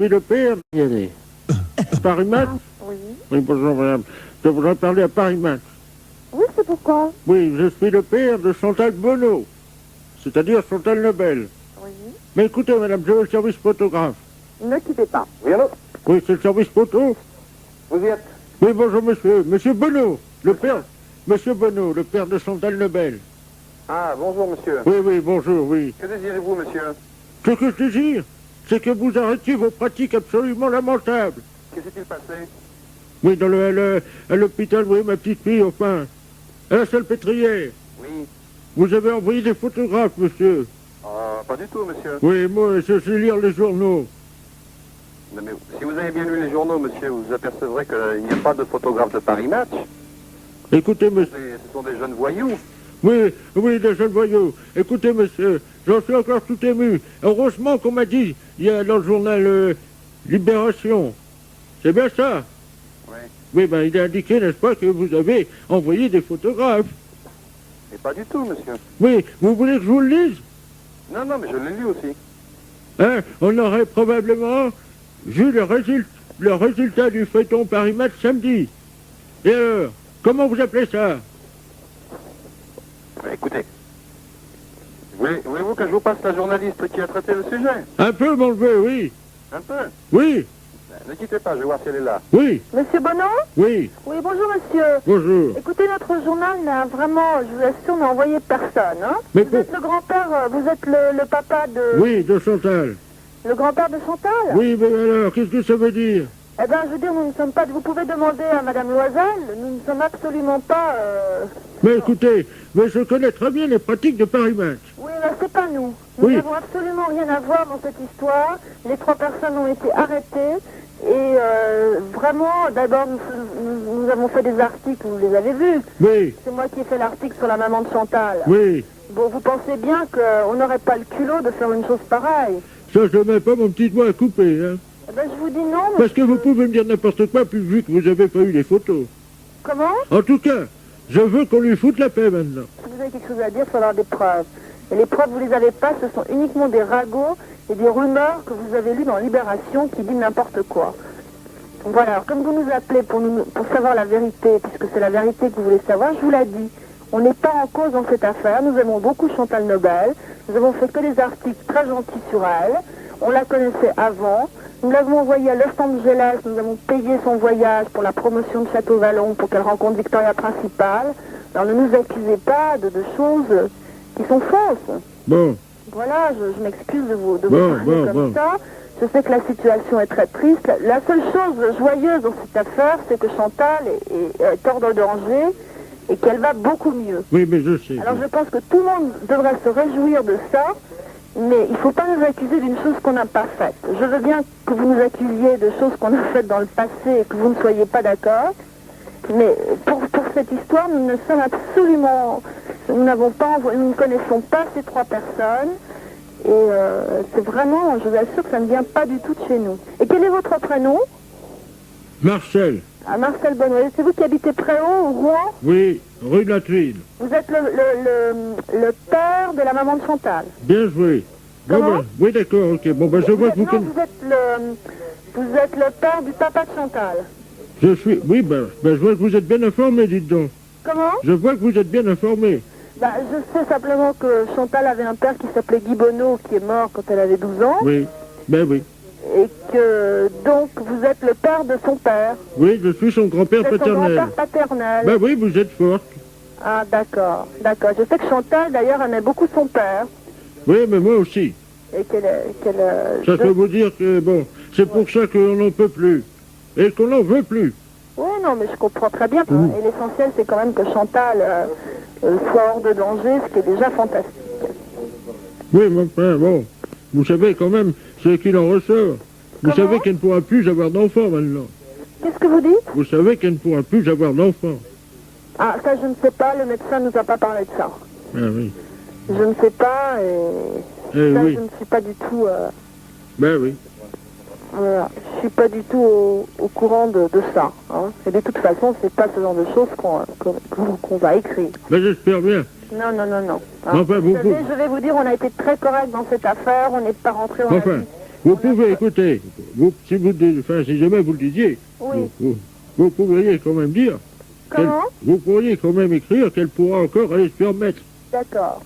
Oui, le père, il y a des... Paris Match. Oui. Oui, bonjour madame. Je voudrais parler à Paris Match. Oui, c'est pourquoi? Oui, je suis le père de Chantal Bonneau, c'est-à-dire Chantal Nobel. Oui. Mais écoutez madame, je veux le service photographe. Ne quittez pas. Oui, allô? Oui, c'est le service photo. Vous y êtes? Oui, bonjour monsieur. Monsieur Bonneau, le père... Monsieur Bonneau, le père de Chantal Nobel. Ah, bonjour, monsieur. Oui, oui, bonjour, oui. Que désirez-vous, monsieur? Ce que je désire, c'est que vous arrêtiez vos pratiques absolument lamentables. Que s'est-il passé? Oui, à l'hôpital, oui, ma petite fille, enfin, à la Salpêtrière. Oui. Vous avez envoyé des photographes, monsieur. Ah, pas du tout, monsieur. Oui, moi, je sais lire les journaux. Non, mais si vous avez bien lu les journaux, monsieur, vous apercevrez qu'il n'y a pas de photographe de Paris Match. Écoutez, monsieur. Ce sont des jeunes voyous. Oui, oui, des jeunes voyous. Écoutez, monsieur, j'en suis encore tout ému. Heureusement qu'on m'a dit, il y a dans le journal Libération. C'est bien ça? Oui. Oui, ben, il est indiqué, n'est-ce pas, que vous avez envoyé des photographes. Mais pas du tout, monsieur. Oui, vous voulez que je vous le lise? Non, non, mais je l'ai lu aussi. Hein, on aurait probablement vu le résultat du feuilleton Paris Match samedi. Et alors, comment vous appelez ça? Écoutez. Voulez-vous que je vous passe la journaliste qui a traité le sujet? Un peu, mon neveu, oui. Un peu? Oui, Ne quittez pas, je vais voir si elle est là. oui, Monsieur Bonneau? oui. Oui, bonjour monsieur. Bonjour. Écoutez, notre journal n'a vraiment, je vous assure, n'a envoyé personne. Hein. Mais Vous êtes le grand-père, vous êtes le papa de... Oui, de Chantal. Le grand-père de Chantal? Oui, mais alors, qu'est-ce que ça veut dire? Eh bien, je veux dire, nous ne sommes pas... Vous pouvez demander à Madame Loisel, nous ne sommes absolument pas... Mais écoutez, mais je connais très bien les pratiques de Paris Match. Oui, mais c'est pas nous. Nous Oui. n'avons absolument rien à voir dans cette histoire. Les 3 personnes ont été arrêtées. Et vraiment, d'abord, nous avons fait des articles, vous les avez vus. Oui, C'est moi qui ai fait l'article sur la maman de Chantal. oui. Bon, vous pensez bien qu'on n'aurait pas le culot de faire une chose pareille. Ça, je ne mets pas mon petit doigt à couper, hein. Eh ben, je vous dis non, Parce que vous pouvez me dire n'importe quoi, puis vu que vous n'avez pas eu les photos. Comment? En tout cas, je veux qu'on lui foute la paix maintenant. Si vous avez quelque chose à dire, il faut avoir des preuves. Et les preuves, vous les avez pas, ce sont uniquement des ragots et des rumeurs que vous avez lues dans Libération qui disent n'importe quoi. Voilà, alors comme vous nous appelez pour savoir la vérité, puisque c'est la vérité que vous voulez savoir, je vous l'ai dit. On n'est pas en cause dans cette affaire, nous aimons beaucoup Chantal Nobel, nous avons fait que des articles très gentils sur elle, on la connaissait avant, nous l'avons envoyée à Los Angeles, nous avons payé son voyage pour la promotion de Château Vallon, pour qu'elle rencontre Victoria Principal. Alors ne nous accusez pas de choses qui sont fausses. Bon, Voilà, je m'excuse de vous Bon, parler comme ça. Je sais que la situation est très triste. La seule chose joyeuse dans cette affaire, c'est que Chantal est hors de danger et qu'elle va beaucoup mieux. oui, mais je sais. Alors je pense que tout le monde devrait se réjouir de ça, mais il ne faut pas nous accuser d'une chose qu'on n'a pas faite. Je veux bien que vous nous accusiez de choses qu'on a faites dans le passé et que vous ne soyez pas d'accord, mais pour cette histoire, nous ne sommes absolument... Nous ne connaissons pas ces 3 personnes. Et c'est vraiment, je vous assure que ça ne vient pas du tout de chez nous. Et quel est votre prénom? Marcel, Ah, Marcel Bonnoy. C'est vous qui habitez Préau, au Rouen? oui, rue de la Tuile. Vous êtes le père de la maman de Chantal. Bien joué. Bon, Comment? ben, oui, d'accord, ok. Bon, ben, je vois que vous... Non, vous êtes le père du papa de Chantal. Je suis... Oui, ben, je vois que vous êtes bien informé, dites donc. Comment? Je vois que vous êtes bien informé. Bah, je sais simplement que Chantal avait un père qui s'appelait Guy Bonneau, qui est mort quand elle avait 12 ans. Oui, ben oui. Et que, donc, vous êtes le père de son père. Oui, je suis son grand-père Vous êtes son paternel. grand-père paternel. Ben oui, vous êtes forte. Ah, d'accord, d'accord. Je sais que Chantal, d'ailleurs, aimait beaucoup son père. Oui, mais moi aussi. Et Ça peut vous dire que, bon, c'est pour ça qu'on n'en peut plus. Et qu'on n'en veut plus. Oui, non, mais je comprends très bien. Et l'essentiel, c'est quand même que Chantal soit hors de danger, ce qui est déjà fantastique. Oui, mais enfin, bon, vous savez quand même ce qu'il en ressort. Vous Comment? savez qu'elle ne pourra plus avoir d'enfant maintenant. Qu'est-ce que vous dites? Vous savez qu'elle ne pourra plus avoir d'enfant. Ah, ça, je ne sais pas. Le médecin ne nous a pas parlé de ça. Ah oui. Je ne sais pas et Eh ça, oui. je ne suis pas du tout... Ben oui. Voilà, je suis pas du tout au courant de ça. Hein. Et de toute façon, c'est pas ce genre de choses qu'on va écrire. Ben j'espère bien. Non, non, non, non. Enfin, vous savez, je vais vous dire, on a été très correct dans cette affaire, on n'est pas rentré dans la Enfin, vie Vous pouvez, écoutez, si jamais vous le disiez, Oui. vous pourriez quand même dire, Comment vous pourriez quand même écrire qu'elle pourra encore aller se permettre. D'accord.